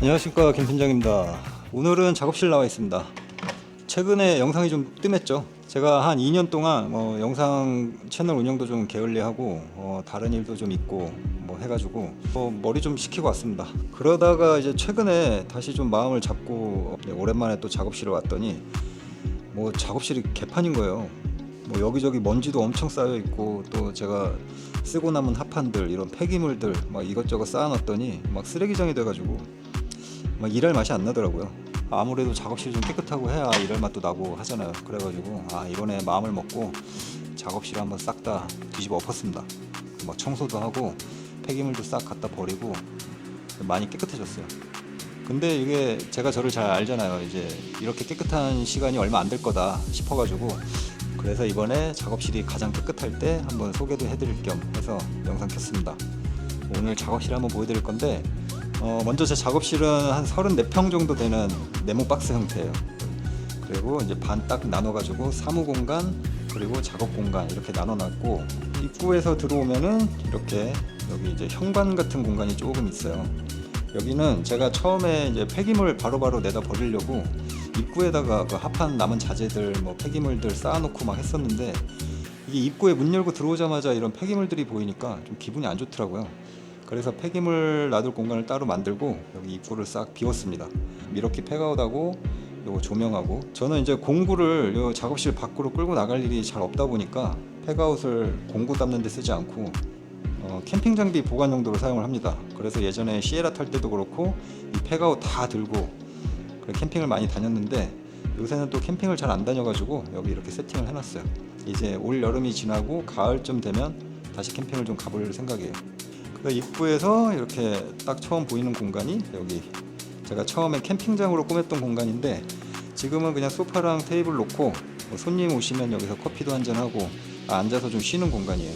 안녕하십니까, 김 팀장입니다. 오늘은 작업실 나와 있습니다. 최근에 영상이 좀 뜸했죠. 제가 한 2년 동안 영상 채널 운영도 좀 게을리하고 다른 일도 좀 있고 해가지고 머리 좀 식히고 왔습니다. 그러다가 이제 최근에 다시 좀 마음을 잡고 오랜만에 또 작업실에 왔더니 작업실이 개판인 거예요. 여기저기 먼지도 엄청 쌓여 있고, 또 제가 쓰고 남은 합판들, 이런 폐기물들 이것저것 쌓아놨더니 쓰레기장이 돼가지고 일할 맛이 안 나더라고요. 아무래도 작업실이 좀 깨끗하고 해야 일할 맛도 나고 하잖아요. 그래가지고 이번에 마음을 먹고 작업실 한번 싹 다 뒤집어 엎었습니다. 청소도 하고 폐기물도 싹 갖다 버리고 많이 깨끗해졌어요. 근데 이게 제가 저를 잘 알잖아요. 이제 이렇게 깨끗한 시간이 얼마 안 될 거다 싶어가지고, 그래서 이번에 작업실이 가장 깨끗할 때 한번 소개도 해드릴 겸 해서 영상 켰습니다. 오늘 작업실 한번 보여드릴 건데, 먼저 제 작업실은 한 34평 정도 되는 네모 박스 형태예요. 그리고 이제 반 딱 나눠가지고 사무 공간 그리고 작업 공간 이렇게 나눠놨고, 입구에서 들어오면은 이렇게 여기 이제 현관 같은 공간이 조금 있어요. 여기는 제가 처음에 이제 폐기물 바로바로 내다 버리려고 입구에다가 그 합판 남은 자재들 폐기물들 쌓아놓고 막 했었는데, 이게 입구에 문 열고 들어오자마자 이런 폐기물들이 보이니까 좀 기분이 안 좋더라고요. 그래서 폐기물 놔둘 공간을 따로 만들고 여기 입구를 싹 비웠습니다. 이렇게 팩아웃하고 요거 조명하고, 저는 이제 공구를 요 작업실 밖으로 끌고 나갈 일이 잘 없다 보니까 팩아웃을 공구 담는 데 쓰지 않고 캠핑 장비 보관 용도로 사용을 합니다. 그래서 예전에 시에라 탈 때도 그렇고 이 팩아웃 다 들고 캠핑을 많이 다녔는데, 요새는 또 캠핑을 잘 안 다녀가지고 여기 이렇게 세팅을 해놨어요. 이제 올 여름이 지나고 가을쯤 되면 다시 캠핑을 좀 가볼 생각이에요. 입구에서 이렇게 딱 처음 보이는 공간이 여기, 제가 처음에 캠핑장으로 꾸몄던 공간인데 지금은 그냥 소파랑 테이블 놓고 손님 오시면 여기서 커피도 한잔하고 앉아서 좀 쉬는 공간이에요.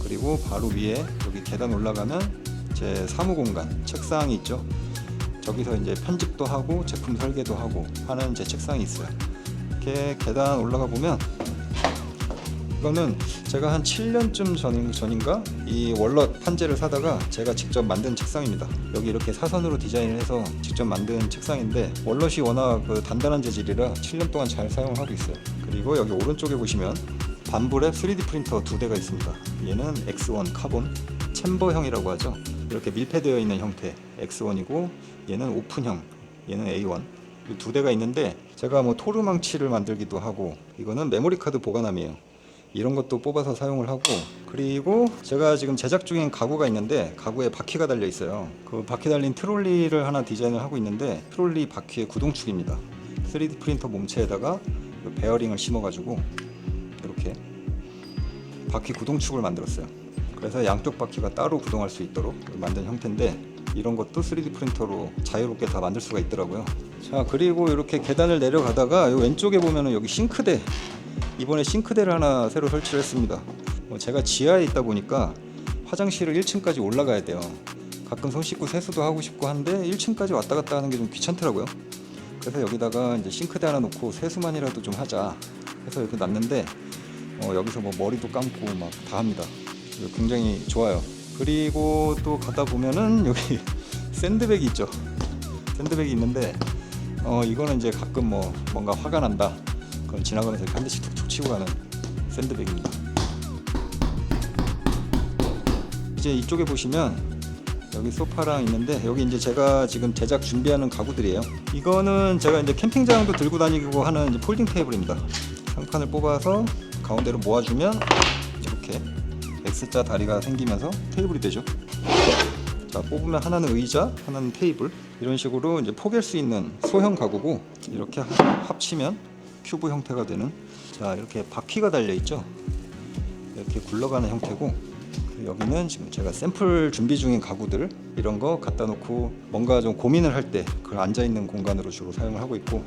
그리고 바로 위에 여기 계단 올라가면 제 사무 공간, 책상이 있죠. 저기서 이제 편집도 하고 제품 설계도 하고 하는 제 책상이 있어요. 이렇게 계단 올라가 보면, 이거는 제가 한 7년쯤 전인가 이 월넛 판재를 사다가 제가 직접 만든 책상입니다. 여기 이렇게 사선으로 디자인을 해서 직접 만든 책상인데, 월넛이 워낙 단단한 재질이라 7년 동안 잘 사용을 하고 있어요. 그리고 여기 오른쪽에 보시면 반불의 3D 프린터 2대가 있습니다. 얘는 X1 카본 챔버형이라고 하죠. 이렇게 밀폐되어 있는 형태 X1이고, 얘는 오픈형, 얘는 A1. 이 2대가 있는데, 제가 토르망치를 만들기도 하고, 이거는 메모리 카드 보관함이에요. 이런 것도 뽑아서 사용을 하고, 그리고 제가 지금 제작 중인 가구가 있는데 가구에 바퀴가 달려 있어요. 그 바퀴 달린 트롤리를 하나 디자인을 하고 있는데, 트롤리 바퀴의 구동축입니다. 3D 프린터 몸체에다가 베어링을 심어가지고 이렇게 바퀴 구동축을 만들었어요. 그래서 양쪽 바퀴가 따로 구동할 수 있도록 만든 형태인데, 이런 것도 3D 프린터로 자유롭게 다 만들 수가 있더라고요. 자, 그리고 이렇게 계단을 내려가다가 왼쪽에 보면은 여기 싱크대, 이번에 싱크대를 하나 새로 설치를 했습니다. 제가 지하에 있다 보니까 화장실을 1층까지 올라가야 돼요. 가끔 손 씻고 세수도 하고 싶고 한데 1층까지 왔다 갔다 하는 게 좀 귀찮더라고요. 그래서 여기다가 이제 싱크대 하나 놓고 세수만이라도 좀 하자 해서 이렇게 놨는데, 여기서 머리도 감고 막 다 합니다. 굉장히 좋아요. 그리고 또 가다 보면은 여기 샌드백이 있죠. 샌드백이 있는데 이거는 이제 가끔 뭔가 화가 난다, 그럼 지나가면서 한 대씩 툭툭 치고 가는 샌드백입니다. 이제 이쪽에 보시면 여기 소파랑 있는데, 여기 이제 제가 지금 제작 준비하는 가구들이에요. 이거는 제가 이제 캠핑장도 들고 다니고 하는 이제 폴딩 테이블입니다. 상판을 뽑아서 가운데로 모아주면 이렇게 X자 다리가 생기면서 테이블이 되죠. 자, 뽑으면 하나는 의자, 하나는 테이블, 이런 식으로 이제 포갤 수 있는 소형 가구고, 이렇게 합치면 큐브 형태가 되는, 자, 이렇게 바퀴가 달려 있죠. 이렇게 굴러가는 형태고, 여기는 지금 제가 샘플 준비 중인 가구들, 이런 거 갖다 놓고 뭔가 좀 고민을 할 때 그 앉아 있는 공간으로 주로 사용을 하고 있고,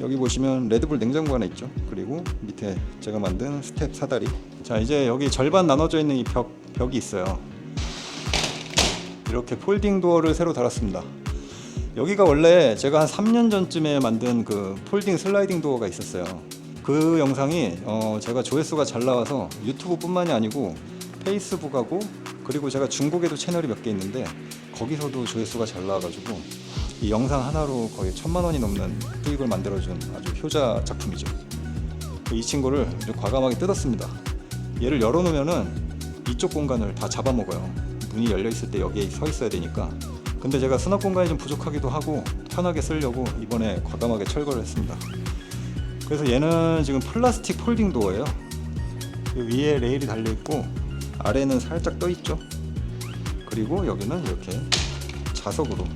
여기 보시면 레드불 냉장고 하나 있죠. 그리고 밑에 제가 만든 스텝 사다리. 자, 이제 여기 절반 나눠져 있는 이 벽이 있어요. 이렇게 폴딩 도어를 새로 달았습니다. 여기가 원래 제가 한 3년 전쯤에 만든 그 폴딩 슬라이딩 도어가 있었어요. 그 영상이 제가 조회수가 잘 나와서 유튜브 뿐만이 아니고 페이스북하고, 그리고 제가 중국에도 채널이 몇 개 있는데 거기서도 조회수가 잘 나와가지고 이 영상 하나로 거의 1000만 원이 넘는 수익을 만들어준 아주 효자 작품이죠. 이 친구를 좀 과감하게 뜯었습니다. 얘를 열어놓으면은 이쪽 공간을 다 잡아먹어요. 문이 열려 있을 때 여기에 서 있어야 되니까. 근데 제가 수납 공간이 좀 부족하기도 하고 편하게 쓰려고 이번에 과감하게 철거를 했습니다. 그래서 얘는 지금 플라스틱 폴딩 도어예요. 위에 레일이 달려 있고 아래는 살짝 떠 있죠. 그리고 여기는 이렇게 자석으로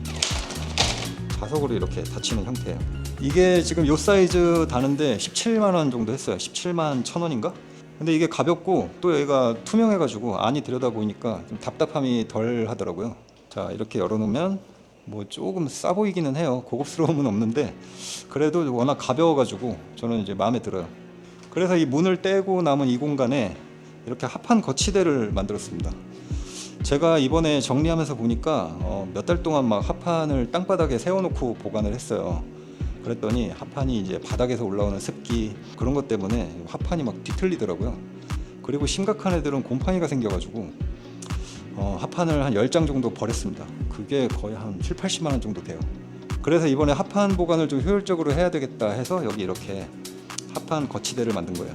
이렇게 닫히는 형태예요. 이게 지금 요 사이즈 다는데 17만 원 정도 했어요. 17만 1,000원인가? 근데 이게 가볍고 또 여기가 투명해가지고 안이 들여다보니까 좀 답답함이 덜 하더라고요. 자, 이렇게 열어놓으면 뭐 조금 싸 보이기는 해요. 고급스러움은 없는데 그래도 워낙 가벼워가지고 저는 이제 마음에 들어요. 그래서 이 문을 떼고 남은 이 공간에 이렇게 합판 거치대를 만들었습니다. 제가 이번에 정리하면서 보니까 몇 달 동안 막 합판을 땅바닥에 세워놓고 보관을 했어요. 그랬더니 합판이 이제 바닥에서 올라오는 습기 그런 것 때문에 합판이 막 뒤틀리더라고요. 그리고 심각한 애들은 곰팡이가 생겨가지고 합판을 한 10장 정도 버렸습니다. 그게 거의 한 7, 80만 원 정도 돼요. 그래서 이번에 합판 보관을 좀 효율적으로 해야 되겠다 해서 여기 이렇게 합판 거치대를 만든 거예요.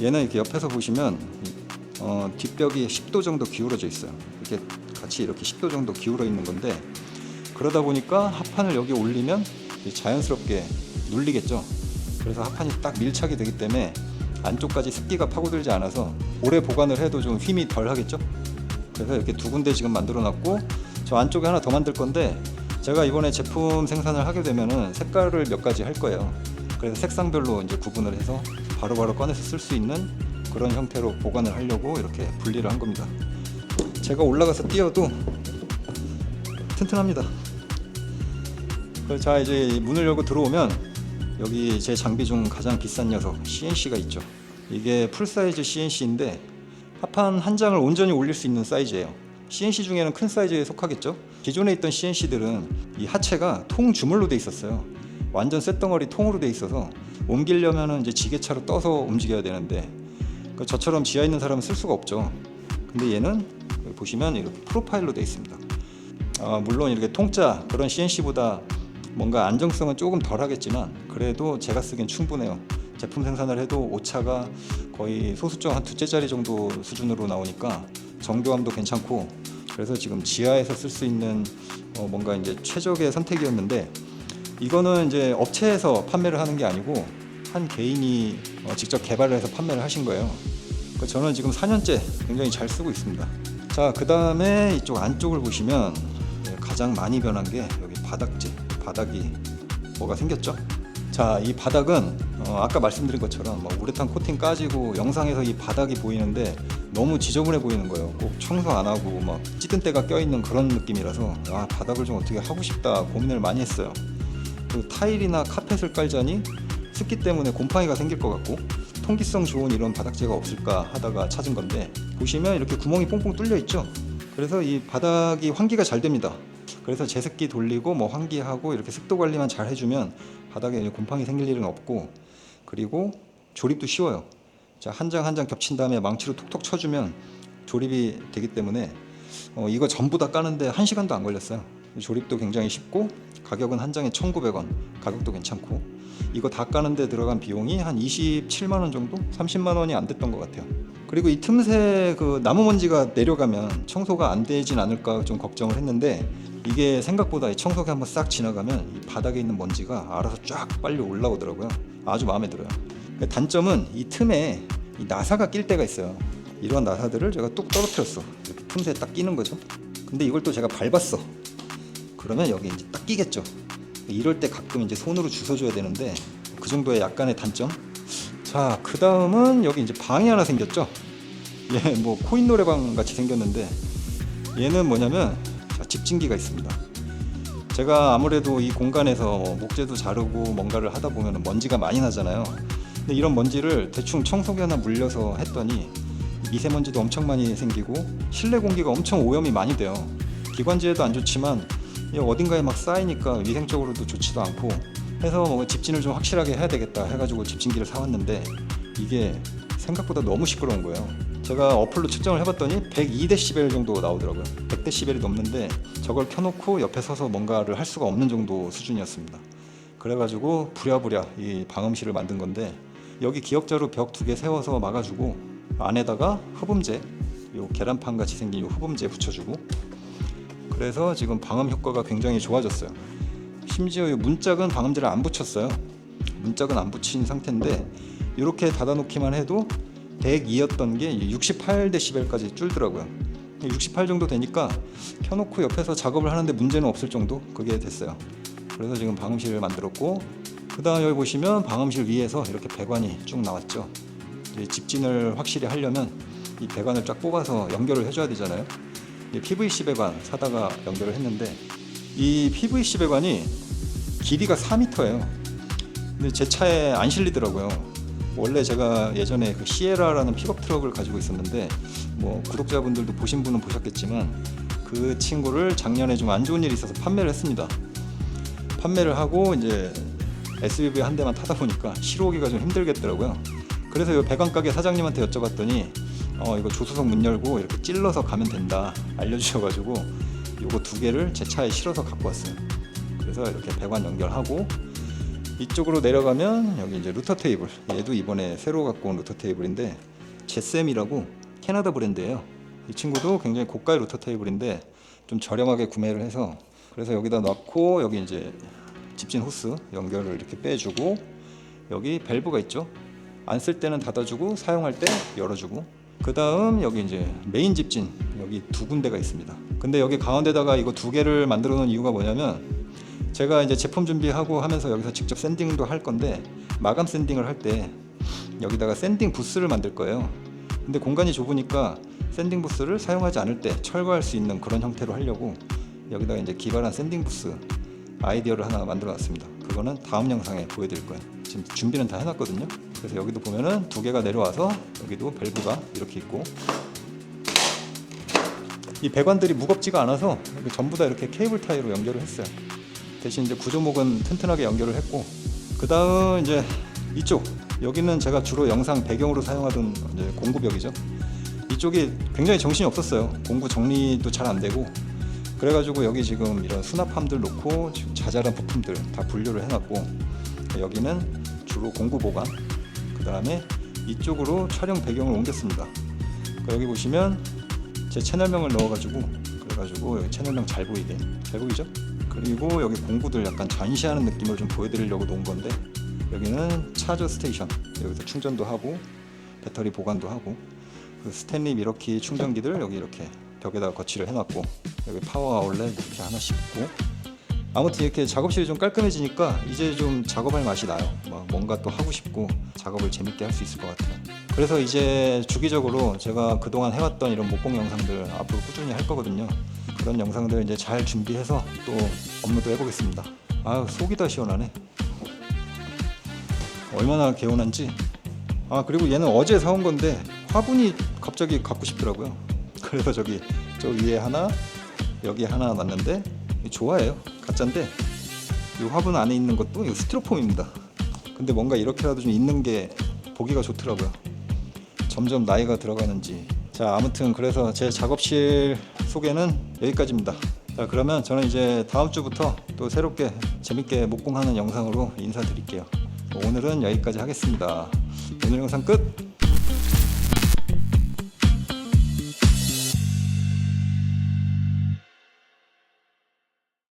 얘는 이렇게 옆에서 보시면 뒷벽이 10도 정도 기울어져 있어요. 이렇게 같이 이렇게 10도 정도 기울어 있는 건데 그러다 보니까 합판을 여기 올리면 자연스럽게 눌리겠죠. 그래서 합판이 딱 밀착이 되기 때문에 안쪽까지 습기가 파고들지 않아서 오래 보관을 해도 좀 힘이 덜 하겠죠. 그래서 이렇게 두 군데 지금 만들어 놨고 저 안쪽에 하나 더 만들 건데 제가 이번에 제품 생산을 하게 되면은 색깔을 몇 가지 할 거예요. 그래서 색상별로 이제 구분을 해서 바로바로 꺼내서 쓸 수 있는 그런 형태로 보관을 하려고 이렇게 분리를 한 겁니다. 제가 올라가서 띄어도 튼튼합니다. 자, 이제 문을 열고 들어오면 여기 제 장비 중 가장 비싼 녀석 CNC가 있죠. 이게 풀사이즈 CNC인데 합판 한 장을 온전히 올릴 수 있는 사이즈예요. CNC 중에는 큰 사이즈에 속하겠죠. 기존에 있던 CNC들은 이 하체가 통 주물로 돼 있었어요. 완전 쇳덩어리 통으로 돼 있어서 옮기려면 이제 지게차로 떠서 움직여야 되는데 저처럼 지하에 있는 사람은 쓸 수가 없죠. 근데 얘는 여기 보시면 이렇게 프로파일로 돼 있습니다. 물론 이렇게 통짜 그런 CNC보다 뭔가 안정성은 조금 덜 하겠지만 그래도 제가 쓰기엔 충분해요. 제품 생산을 해도 오차가 거의 소수점 한 두째 짜리 정도 수준으로 나오니까 정교함도 괜찮고 그래서 지금 지하에서 쓸 수 있는 뭔가 이제 최적의 선택이었는데 이거는 이제 업체에서 판매를 하는 게 아니고 한 개인이 직접 개발을 해서 판매를 하신 거예요. 저는 지금 4년째 굉장히 잘 쓰고 있습니다. 자, 그 다음에 이쪽 안쪽을 보시면 가장 많이 변한 게 여기 바닥이 뭐가 생겼죠. 자, 이 바닥은 아까 말씀드린 것처럼 우레탄 코팅 까지고 영상에서 이 바닥이 보이는데 너무 지저분해 보이는 거예요. 꼭 청소 안 하고 막 찌든 때가 껴있는 그런 느낌이라서 바닥을 좀 어떻게 하고 싶다 고민을 많이 했어요. 그 타일이나 카펫을 깔자니 습기 때문에 곰팡이가 생길 것 같고 통기성 좋은 이런 바닥재가 없을까 하다가 찾은 건데 보시면 이렇게 구멍이 뽕뽕 뚫려 있죠. 그래서 이 바닥이 환기가 잘 됩니다. 그래서 제습기 돌리고 환기하고 이렇게 습도 관리만 잘 해주면 바닥에 곰팡이 생길 일은 없고 그리고 조립도 쉬워요. 자, 한 장 한 장 겹친 다음에 망치로 톡톡 쳐주면 조립이 되기 때문에 이거 전부 다 까는데 1시간도 안 걸렸어요. 조립도 굉장히 쉽고 가격은 한 장에 1,900원, 가격도 괜찮고 이거 다 까는데 들어간 비용이 한 27만 원 정도? 30만 원이 안 됐던 것 같아요. 그리고 이 틈새 그 나무 먼지가 내려가면 청소가 안 되진 않을까 좀 걱정을 했는데 이게 생각보다 청소기 한번 싹 지나가면 이 바닥에 있는 먼지가 알아서 쫙 빨리 올라오더라고요. 아주 마음에 들어요. 단점은 이 틈에 이 나사가 낄 때가 있어요. 이런 나사들을 제가 뚝 떨어뜨렸어. 이렇게 틈새에 딱 끼는 거죠. 근데 이걸 또 제가 밟았어. 그러면 여기 이제 딱 끼겠죠. 이럴 때 가끔 이제 손으로 주워줘야 되는데 그 정도의 약간의 단점. 자, 그 다음은 여기 이제 방이 하나 생겼죠. 얘 코인 노래방 같이 생겼는데 얘는 뭐냐면 집진기가 있습니다. 제가 아무래도 이 공간에서 목재도 자르고 뭔가를 하다 보면 먼지가 많이 나잖아요. 근데 이런 먼지를 대충 청소기 하나 물려서 했더니 미세먼지도 엄청 많이 생기고 실내 공기가 엄청 오염이 많이 돼요. 기관지에도 안 좋지만 어딘가에 막 쌓이니까 위생적으로도 좋지도 않고 해서 집진을 좀 확실하게 해야 되겠다 해가지고 집진기를 사왔는데 이게 생각보다 너무 시끄러운 거예요. 제가 어플로 측정을 해봤더니 102dB 정도 나오더라고요. 100dB이 넘는데 저걸 켜놓고 옆에 서서 뭔가를 할 수가 없는 정도 수준이었습니다. 그래가지고 부랴부랴 이 방음실을 만든 건데, 여기 기역자로 벽 2개 세워서 막아주고 안에다가 흡음재, 요 계란판 같이 생긴 요 흡음재 붙여주고, 그래서 지금 방음 효과가 굉장히 좋아졌어요. 심지어 이 문짝은 방음재를 안 붙였어요. 문짝은 안 붙인 상태인데 이렇게 닫아놓기만 해도 102였던 게 68dB까지 줄더라고요. 68 정도 되니까 켜놓고 옆에서 작업을 하는데 문제는 없을 정도 그게 됐어요. 그래서 지금 방음실을 만들었고, 그 다음 여기 보시면 방음실 위에서 이렇게 배관이 쭉 나왔죠. 이제 집진을 확실히 하려면 이 배관을 쫙 뽑아서 연결을 해줘야 되잖아요. PVC 배관 사다가 연결을 했는데 이 PVC 배관이 길이가 4m예요. 근데 제 차에 안 실리더라고요. 원래 제가 예전에 그 시에라라는 픽업 트럭을 가지고 있었는데, 뭐 구독자분들도 보신 분은 보셨겠지만 그 친구를 작년에 좀 안 좋은 일이 있어서 판매를 했습니다. 판매를 하고 이제 SUV 한 대만 타다 보니까 실어오기가 좀 힘들겠더라고요. 그래서 이 배관 가게 사장님한테 여쭤봤더니 이거 조수석 문 열고 이렇게 찔러서 가면 된다 알려주셔가지고 이거 2개를 제 차에 실어서 갖고 왔어요. 그래서 이렇게 배관 연결하고 이쪽으로 내려가면 여기 이제 루터 테이블, 얘도 이번에 새로 갖고 온 루터 테이블인데 제셈이라고 캐나다 브랜드예요. 이 친구도 굉장히 고가의 루터 테이블인데 좀 저렴하게 구매를 해서, 그래서 여기다 넣고 여기 이제 집진 호스 연결을 이렇게 빼주고, 여기 밸브가 있죠. 안 쓸 때는 닫아주고 사용할 때 열어주고, 그 다음 여기 이제 메인 집진 여기 2군데가 있습니다. 근데 여기 가운데다가 이거 2개를 만들어 놓은 이유가 뭐냐면, 제가 이제 제품 준비하고 하면서 여기서 직접 샌딩도 할 건데 마감 샌딩을 할 때 여기다가 샌딩 부스를 만들 거예요. 근데 공간이 좁으니까 샌딩 부스를 사용하지 않을 때 철거할 수 있는 그런 형태로 하려고 여기다가 이제 기발한 샌딩 부스 아이디어를 하나 만들어 놨습니다. 그거는 다음 영상에 보여드릴 거예요. 지금 준비는 다 해놨거든요. 그래서 여기도 보면은 2개가 내려와서 여기도 밸브가 이렇게 있고, 이 배관들이 무겁지가 않아서 전부 다 이렇게 케이블 타이로 연결을 했어요. 대신 이제 구조목은 튼튼하게 연결을 했고, 그 다음 이제 이쪽 여기는 제가 주로 영상 배경으로 사용하던 이제 공구벽이죠. 이쪽이 굉장히 정신이 없었어요. 공구 정리도 잘 안 되고, 그래가지고 여기 지금 이런 수납함들 놓고 지금 자잘한 부품들 다 분류를 해놨고, 여기는 주로 공구 보관, 그 다음에 이쪽으로 촬영 배경을 옮겼습니다. 그러니까 여기 보시면 제 채널명을 넣어가지고, 그래가지고 여기 채널명 잘 보이게, 잘 보이죠? 그리고 여기 공구들 약간 전시하는 느낌을 좀 보여드리려고 놓은 건데, 여기는 차저 스테이션, 여기서 충전도 하고 배터리 보관도 하고, 그 스탠리 미러키 충전기들 여기 이렇게 벽에다가 거치를 해놨고, 여기 파워 아울렛 이렇게 하나씩 있고, 아무튼 이렇게 작업실이 좀 깔끔해지니까 이제 좀 작업할 맛이 나요. 뭔가 또 하고 싶고 작업을 재밌게 할 수 있을 것 같아요. 그래서 이제 주기적으로 제가 그동안 해왔던 이런 목공 영상들 앞으로 꾸준히 할 거거든요. 그런 영상들 이제 잘 준비해서 또 업로드 해보겠습니다. 아, 속이 다 시원하네. 얼마나 개운한지. 아, 그리고 얘는 어제 사온 건데 화분이 갑자기 갖고 싶더라고요. 그래서 저기 저 위에 하나, 여기 하나 놨는데 좋아해요. 가짜인데 이 화분 안에 있는 것도 이거 스티로폼입니다. 근데 뭔가 이렇게라도 좀 있는 게 보기가 좋더라고요. 점점 나이가 들어가는지. 자, 아무튼 그래서 제 작업실 소개는 여기까지입니다. 자, 그러면 저는 이제 다음 주부터 또 새롭게 재밌게 목공하는 영상으로 인사드릴게요. 오늘은 여기까지 하겠습니다. 오늘 영상 끝!